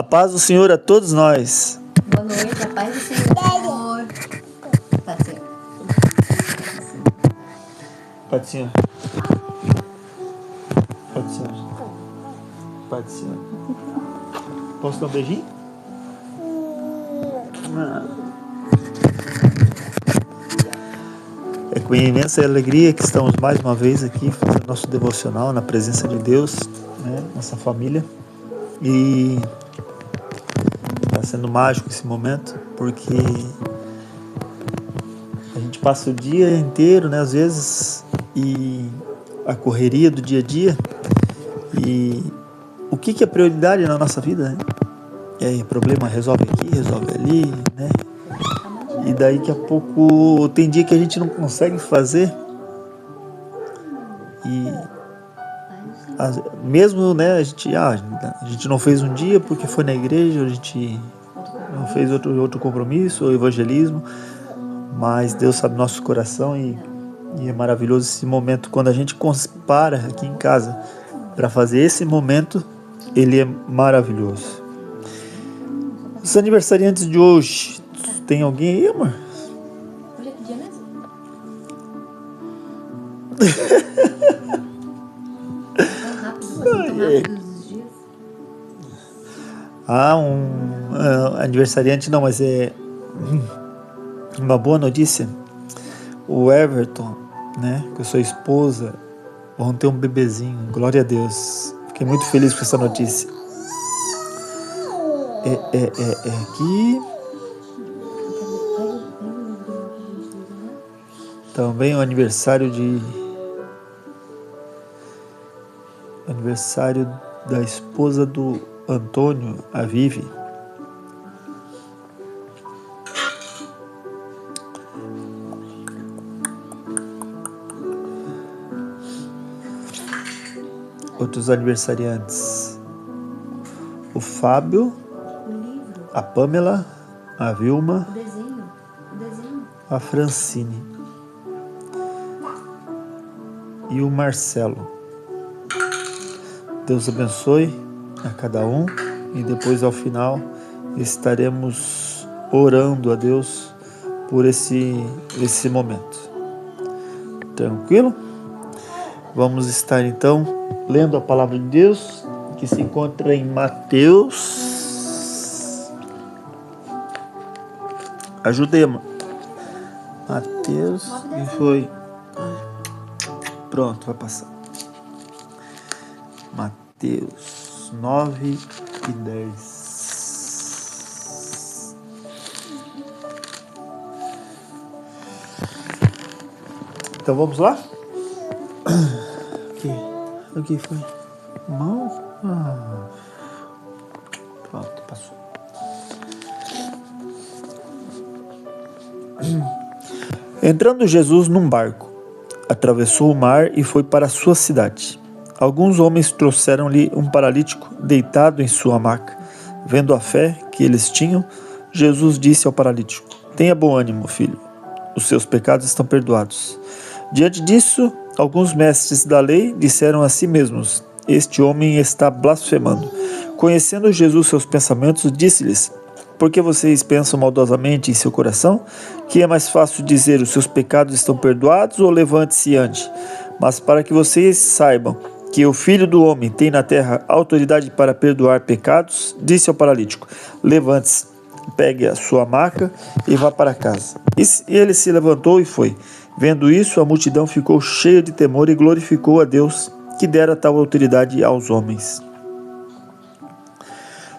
A paz do Senhor a todos nós. Boa noite, a paz do Senhor. Patinho. Patinho. Patinho. Patinho. Posso dar um beijinho? É com imensa alegria que estamos mais uma vez aqui fazendo nosso devocional na presença de Deus, né? Nossa família. E está sendo mágico esse momento, porque a gente passa o dia inteiro, né, às vezes, e a correria do dia a dia, e o que é prioridade na nossa vida, né? E aí, problema resolve aqui, resolve ali, né? E daí que a pouco tem dia que a gente não consegue fazer, e mesmo, né, a gente não fez um dia porque foi na igreja, a gente não fez outro compromisso ou evangelismo, mas Deus sabe nosso coração, e é maravilhoso esse momento quando a gente para aqui em casa para fazer esse momento. Ele é maravilhoso. Os aniversariantes de hoje, tem alguém aí, amor? Hoje é que dia mesmo? Tão rápido os dias. Aniversariante não, mas é uma boa notícia. O Everton, né, com a sua esposa, vão ter um bebezinho. Glória a Deus. Fiquei muito feliz com essa notícia. Aqui. Também o aniversário da esposa do Antônio, a Vivi. Outros aniversariantes: o Fábio, a Pamela, a Vilma, O desenho. a Francine e o Marcelo. Deus abençoe a cada um, e depois ao final estaremos orando a Deus por esse momento. Tranquilo? Vamos estar então lendo a palavra de Deus, que se encontra em Mateus. Ajudei, amor. Mateus, e foi. Pronto, vai passar. Mateus 9 e 10. Então vamos lá? O que foi? Mão? Pronto, passou. Entrando Jesus num barco, atravessou o mar e foi para a sua cidade. Alguns homens trouxeram-lhe um paralítico deitado em sua maca. Vendo a fé que eles tinham, Jesus disse ao paralítico: "Tenha bom ânimo, filho. Os seus pecados estão perdoados." Diante disso, alguns mestres da lei disseram a si mesmos: "Este homem está blasfemando." Conhecendo Jesus seus pensamentos, disse-lhes: "Por que vocês pensam maldosamente em seu coração? Que é mais fácil dizer: os seus pecados estão perdoados, ou levante-se e ande? Mas para que vocês saibam que o Filho do Homem tem na terra autoridade para perdoar pecados, disse ao paralítico: levante-se, pegue a sua maca e vá para casa." E ele se levantou e foi. Vendo isso, a multidão ficou cheia de temor e glorificou a Deus, que dera tal autoridade aos homens.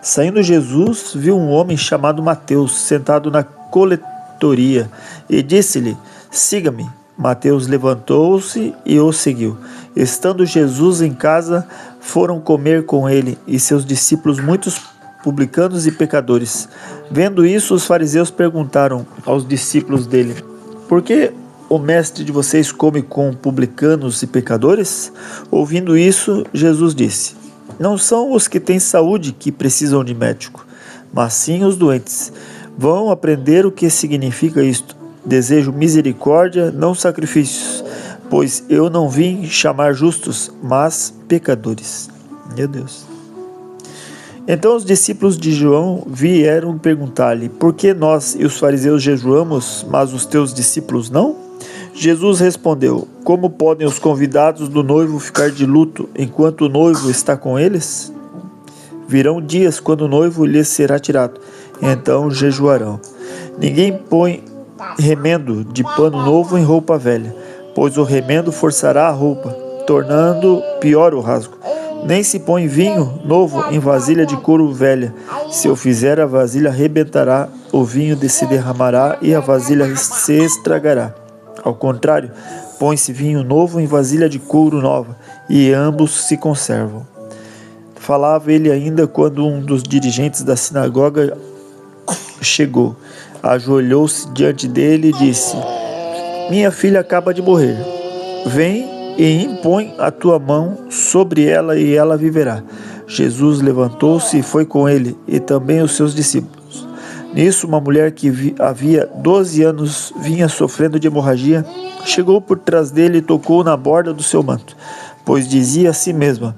Saindo Jesus, viu um homem chamado Mateus sentado na coletoria e disse-lhe: "Siga-me." Mateus levantou-se e o seguiu. Estando Jesus em casa, foram comer com ele e seus discípulos muitos publicanos e pecadores. Vendo isso, os fariseus perguntaram aos discípulos dele: "Por que o mestre de vocês come com publicanos e pecadores?" Ouvindo isso, Jesus disse: "Não são os que têm saúde que precisam de médico, mas sim os doentes. Vão aprender o que significa isto: desejo misericórdia, não sacrifícios, pois eu não vim chamar justos, mas pecadores." Meu Deus. Então os discípulos de João vieram perguntar-lhe: por que nós e os fariseus jejuamos, mas os teus discípulos não? Jesus respondeu: como podem os convidados do noivo ficar de luto enquanto o noivo está com eles? Virão dias quando o noivo lhes será tirado, então jejuarão. Ninguém põe remendo de pano novo em roupa velha, pois o remendo forçará a roupa, tornando pior o rasgo. Nem se põe vinho novo em vasilha de couro velha. Se o fizer, a vasilha arrebentará, o vinho se derramará e a vasilha se estragará. Ao contrário, põe-se vinho novo em vasilha de couro nova, e ambos se conservam. Falava ele ainda quando um dos dirigentes da sinagoga chegou. Ajoelhou-se diante dele e disse: minha filha acaba de morrer. Vem e impõe a tua mão sobre ela e ela viverá. Jesus levantou-se e foi com ele, e também os seus discípulos. Nisso, uma mulher que havia 12 anos vinha sofrendo de hemorragia, chegou por trás dele e tocou na borda do seu manto, pois dizia a si mesma: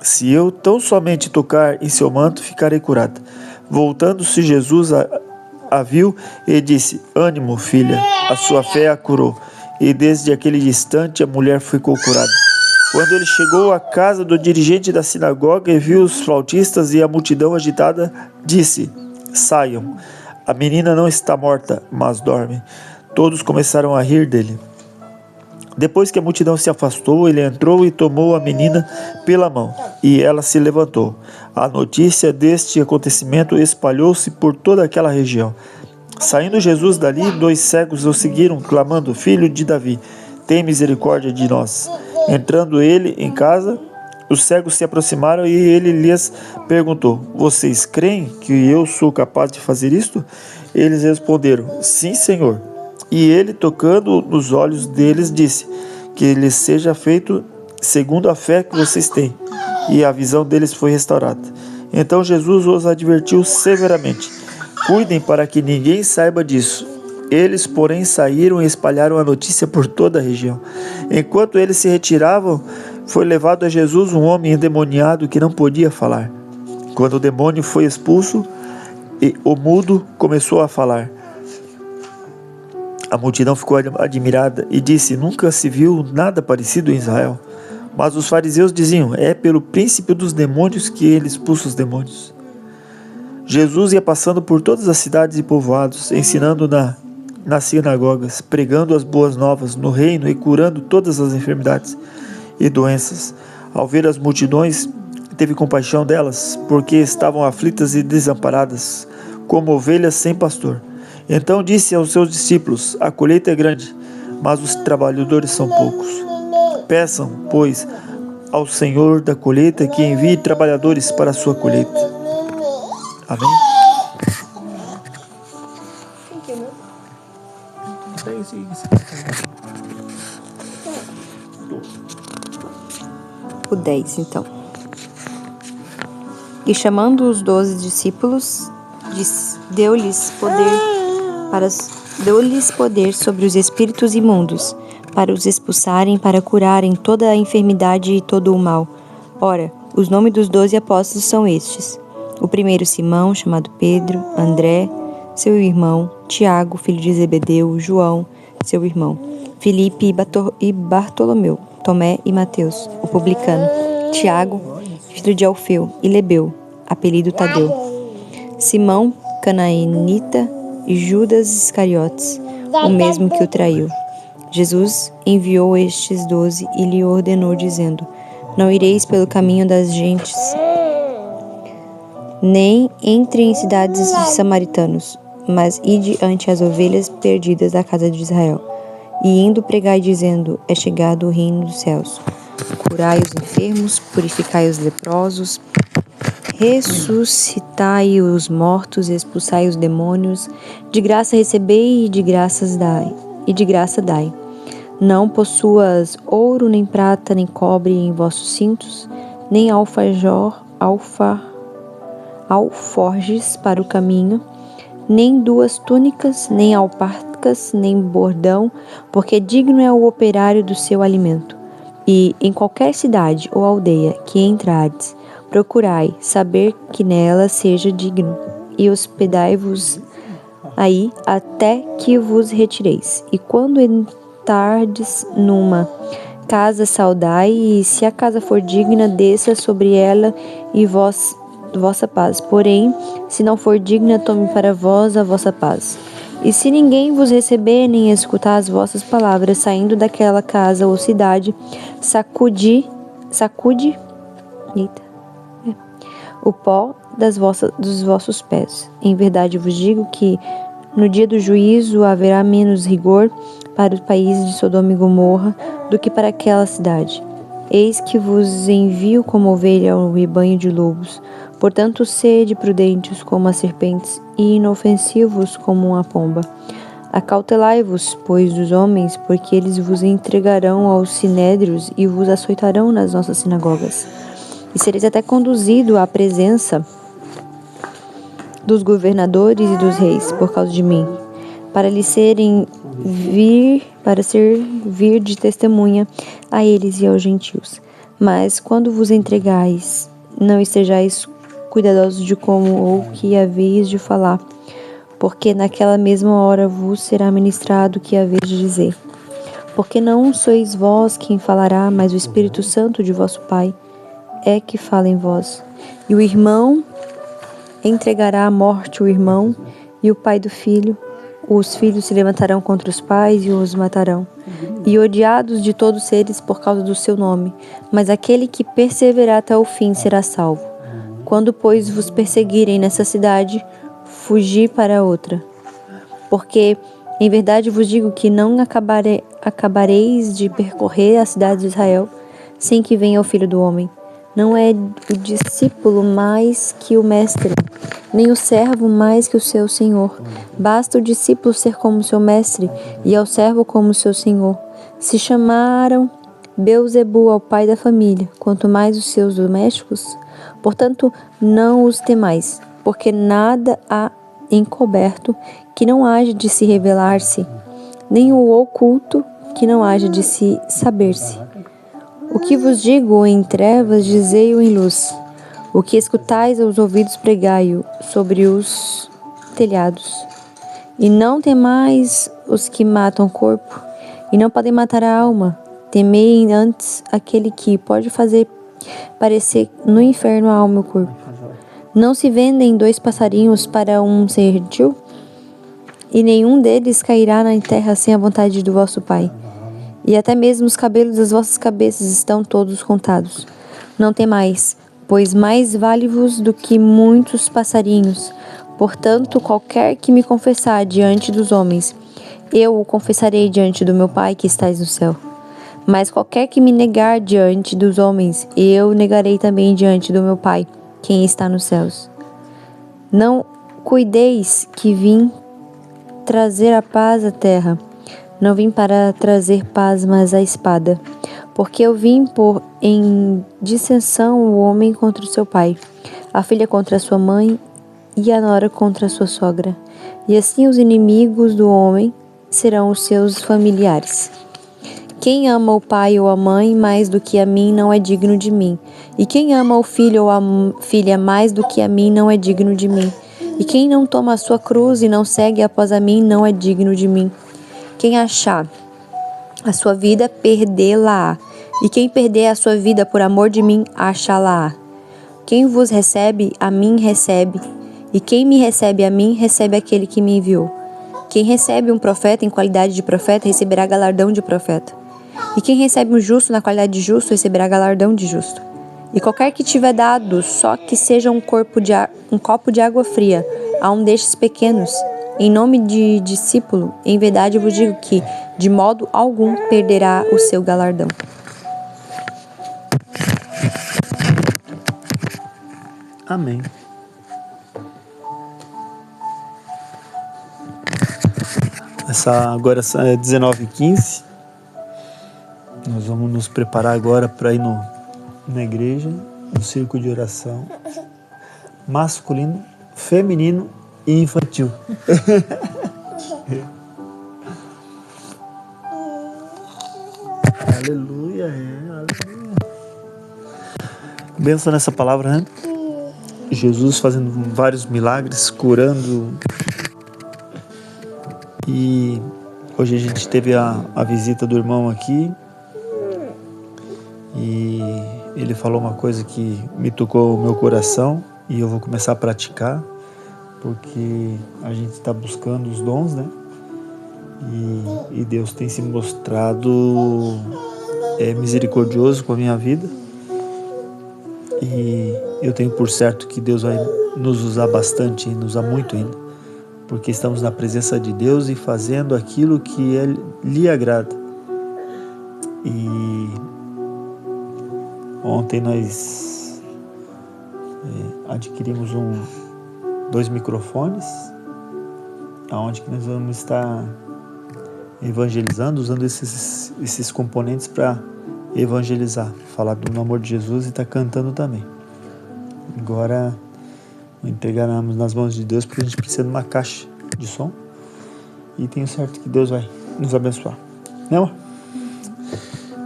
se eu tão somente tocar em seu manto, ficarei curada. Voltando-se, Jesus a viu e disse: ânimo, filha, a sua fé a curou. E desde aquele instante a mulher ficou curada. Quando ele chegou à casa do dirigente da sinagoga e viu os flautistas e a multidão agitada, disse: saiam, a menina não está morta, mas dorme. Todos começaram a rir dele. Depois que a multidão se afastou, ele entrou e tomou a menina pela mão, e ela se levantou. A notícia deste acontecimento espalhou-se por toda aquela região. Saindo Jesus dali, 2 cegos o seguiram, clamando: filho de Davi, tem misericórdia de nós. Entrando ele em casa, os cegos se aproximaram e ele lhes perguntou: vocês creem que eu sou capaz de fazer isto? Eles responderam: sim, Senhor. E ele, tocando nos olhos deles, disse: que lhes seja feito segundo a fé que vocês têm. E a visão deles foi restaurada. Então Jesus os advertiu severamente: cuidem para que ninguém saiba disso. Eles, porém, saíram e espalharam a notícia por toda a região. Enquanto eles se retiravam, foi levado a Jesus um homem endemoniado que não podia falar. Quando o demônio foi expulso, o mudo começou a falar. A multidão ficou admirada e disse: nunca se viu nada parecido em Israel. Mas os fariseus diziam: é pelo príncipe dos demônios que ele expulsa os demônios. Jesus ia passando por todas as cidades e povoados, ensinando nas sinagogas, pregando as boas novas no reino e curando todas as enfermidades e doenças. Ao ver as multidões, teve compaixão delas, porque estavam aflitas e desamparadas, como ovelhas sem pastor. Então disse aos seus discípulos: a colheita é grande, mas os trabalhadores são poucos. Peçam, pois, ao Senhor da colheita que envie trabalhadores para a sua colheita. Amém? O 10, então. E chamando os 12 discípulos, deu-lhes poder sobre os espíritos imundos, para os expulsarem, para curarem toda a enfermidade e todo o mal. Ora, os nomes dos 12 apóstolos são estes: o primeiro Simão, chamado Pedro; André, seu irmão; Tiago, filho de Zebedeu; João, seu irmão; Filipe e Bartolomeu; Tomé e Mateus, o publicano; Tiago, filho de Alfeu; e Lebeu, apelido Tadeu; Simão, canaanita; e Judas Iscariotes, o mesmo que o traiu. Jesus enviou estes 12 e lhe ordenou, dizendo: não ireis pelo caminho das gentes, nem entre em cidades de samaritanos, mas ide ante as ovelhas perdidas da casa de Israel. E indo pregai, dizendo: é chegado o reino dos céus. Curai os enfermos, purificai os leprosos, ressuscitai os mortos, expulsai os demônios. De graça recebei e de graça dai. Não possuas ouro, nem prata, nem cobre em vossos cintos, nem alforjes para o caminho, nem 2 túnicas, nem alparcas, nem bordão, porque digno é o operário do seu alimento. E em qualquer cidade ou aldeia que entrardes, procurai saber que nela seja digno, e hospedai-vos aí até que vos retireis. E quando entrardes numa casa, saudai, e se a casa for digna, desça sobre ela e vossa paz. Porém, se não for digna, tome para vós a vossa paz. E se ninguém vos receber, nem escutar as vossas palavras, saindo daquela casa ou cidade, sacude o pó dos vossos pés. Em verdade vos digo que no dia do juízo haverá menos rigor para os países de Sodoma e Gomorra do que para aquela cidade. Eis que vos envio como ovelha ao rebanho de lobos. Portanto, sede prudentes como as serpentes e inofensivos como uma pomba. Acautelai-vos, pois, dos homens, porque eles vos entregarão aos sinédrios e vos açoitarão nas nossas sinagogas. E sereis até conduzido à presença dos governadores e dos reis, por causa de mim, para servir de testemunha a eles e aos gentios. Mas quando vos entregais, não estejais cuidadosos de como ou que haveis de falar, porque naquela mesma hora vos será ministrado o que haveis de dizer. Porque não sois vós quem falará, mas o Espírito Santo de vosso Pai é que fala em vós. E o irmão entregará à morte o irmão, e o pai do filho. Os filhos se levantarão contra os pais e os matarão. E odiados de todos seres por causa do seu nome, mas aquele que perseverar até o fim será salvo. Quando, pois, vos perseguirem nessa cidade, fugi para outra. Porque, em verdade vos digo que não acabareis de percorrer a cidade de Israel, sem que venha o Filho do Homem. Não é o discípulo mais que o mestre, nem o servo mais que o seu senhor. Basta o discípulo ser como seu mestre, e ao servo como seu senhor. Se chamaram Beelzebu ao pai da família, quanto mais os seus domésticos. Portanto, não os temais, porque nada há encoberto que não haja de se revelar-se, nem o oculto que não haja de se saber-se. O que vos digo em trevas, dizei-o em luz. O que escutais aos ouvidos, pregai-o sobre os telhados. E não temais os que matam o corpo, e não podem matar a alma. Temei antes aquele que pode fazer parecer no inferno a alma e o corpo. Não se vendem 2 passarinhos para um cerdil? E nenhum deles cairá na terra sem a vontade do vosso Pai. E até mesmo os cabelos das vossas cabeças estão todos contados. Não temais, pois mais vale-vos do que muitos passarinhos. Portanto, qualquer que me confessar diante dos homens, eu o confessarei diante do meu Pai que estais no céu. Mas qualquer que me negar diante dos homens, eu negarei também diante do meu Pai, quem está nos céus. Não cuideis que vim trazer a paz à terra. Não vim para trazer paz, mas a espada. Porque eu vim pôr em dissensão o homem contra o seu pai, a filha contra a sua mãe e a nora contra a sua sogra. E assim os inimigos do homem serão os seus familiares. Quem ama o pai ou a mãe mais do que a mim não é digno de mim. E quem ama o filho ou a filha mais do que a mim não é digno de mim. E quem não toma a sua cruz e não segue após a mim não é digno de mim. Quem achar a sua vida, perdê-la-á. E quem perder a sua vida por amor de mim, achá-la-á. Quem vos recebe, a mim recebe. E quem me recebe a mim, recebe aquele que me enviou. Quem recebe um profeta em qualidade de profeta, receberá galardão de profeta. E quem recebe um justo na qualidade de justo, receberá galardão de justo. E qualquer que tiver dado, só que seja um copo de água fria, a um destes pequenos, em nome de discípulo, em verdade eu vos digo que, de modo algum, perderá o seu galardão. Amém. Agora é 19h15. Nós vamos nos preparar agora para ir na igreja, no círculo de oração masculino, feminino e infantil. Aleluia, aleluia. Benção nessa palavra, né? Jesus fazendo vários milagres, curando. E hoje a gente teve a visita do irmão aqui. E ele falou uma coisa que me tocou o meu coração. E eu vou começar a praticar. Porque a gente está buscando os dons, né? E Deus tem se mostrado misericordioso com a minha vida. E eu tenho por certo que Deus vai nos usar bastante, nos usar muito ainda, porque estamos na presença de Deus e fazendo aquilo que lhe agrada. E ontem nós adquirimos 2 microfones, aonde que nós vamos estar evangelizando, usando esses componentes para evangelizar, falar do amor de Jesus e estar cantando também. Agora vou entregar nas mãos de Deus, porque a gente precisa de uma caixa de som e tenho certo que Deus vai nos abençoar, né, amor?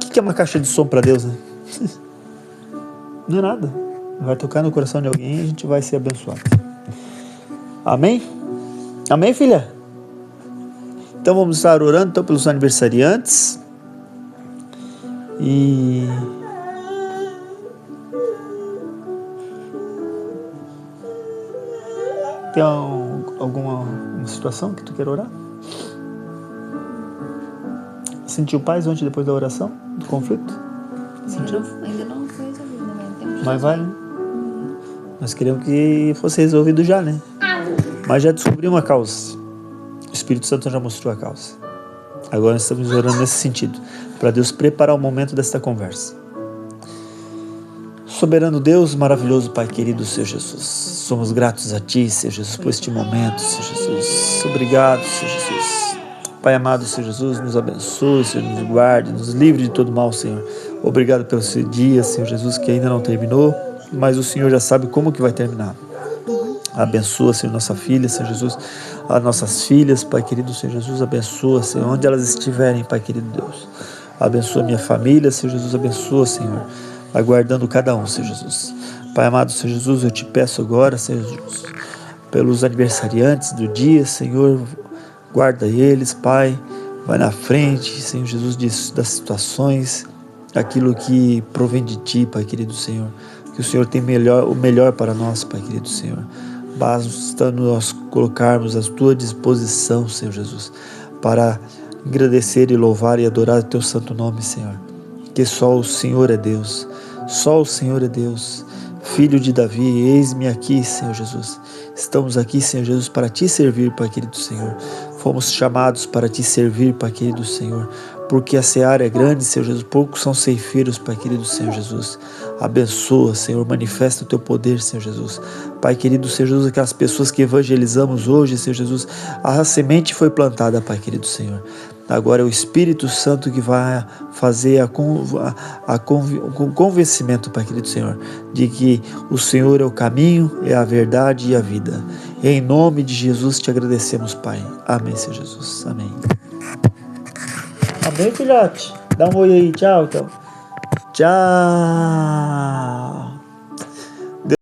O que é uma caixa de som para Deus, né? Não é nada, vai tocar no coração de alguém e a gente vai ser abençoado. Amém? Amém, filha? Então vamos estar orando pelos aniversariantes. E tem alguma situação que tu quer orar? Sentiu paz ontem depois da oração, do conflito? Sentiu? Ainda não foi resolvido, né? Mas vai, né? Nós queríamos que fosse resolvido já, né? Mas já descobrimos a causa. O Espírito Santo já mostrou a causa. Agora nós estamos orando nesse sentido, para Deus preparar o momento desta conversa. Soberano Deus, maravilhoso Pai querido, Senhor Jesus, somos gratos a Ti, Senhor Jesus, por este momento, Senhor Jesus. Obrigado, Senhor Jesus. Pai amado, Senhor Jesus, nos abençoe, Senhor, nos guarde, nos livre de todo mal, Senhor. Obrigado pelo seu dia, Senhor Jesus, que ainda não terminou, mas o Senhor já sabe como que vai terminar. Abençoa, Senhor, nossa filha, Senhor Jesus, as nossas filhas, Pai querido, Senhor Jesus, abençoa, Senhor, onde elas estiverem, Pai querido Deus. Abençoa minha família, Senhor Jesus, abençoa, Senhor, aguardando cada um, Senhor Jesus. Pai amado, Senhor Jesus, eu te peço agora, Senhor Jesus, pelos aniversariantes do dia, Senhor, guarda eles, Pai, vai na frente, Senhor Jesus, das situações, aquilo que provém de Ti, Pai querido Senhor, que o Senhor tem o melhor para nós, Pai querido Senhor. Basta nós colocarmos à Tua disposição, Senhor Jesus, para agradecer e louvar e adorar o Teu santo nome, Senhor. Que só o Senhor é Deus, só o Senhor é Deus. Filho de Davi, eis-me aqui, Senhor Jesus. Estamos aqui, Senhor Jesus, para Te servir, Pai querido Senhor. Fomos chamados para Te servir, Pai querido Senhor, porque a seara é grande, Senhor Jesus, poucos são ceifeiros, Pai querido Senhor Jesus. Abençoa, Senhor, manifesta o Teu poder, Senhor Jesus. Pai querido Senhor Jesus, aquelas pessoas que evangelizamos hoje, Senhor Jesus, a semente foi plantada, Pai querido Senhor. Agora é o Espírito Santo que vai fazer o convencimento, Pai querido Senhor, de que o Senhor é o caminho, é a verdade e a vida. Em nome de Jesus te agradecemos, Pai. Amém, Senhor Jesus. Amém. Amém, filhote? Dá um oi aí. Tchau, então. Tchau.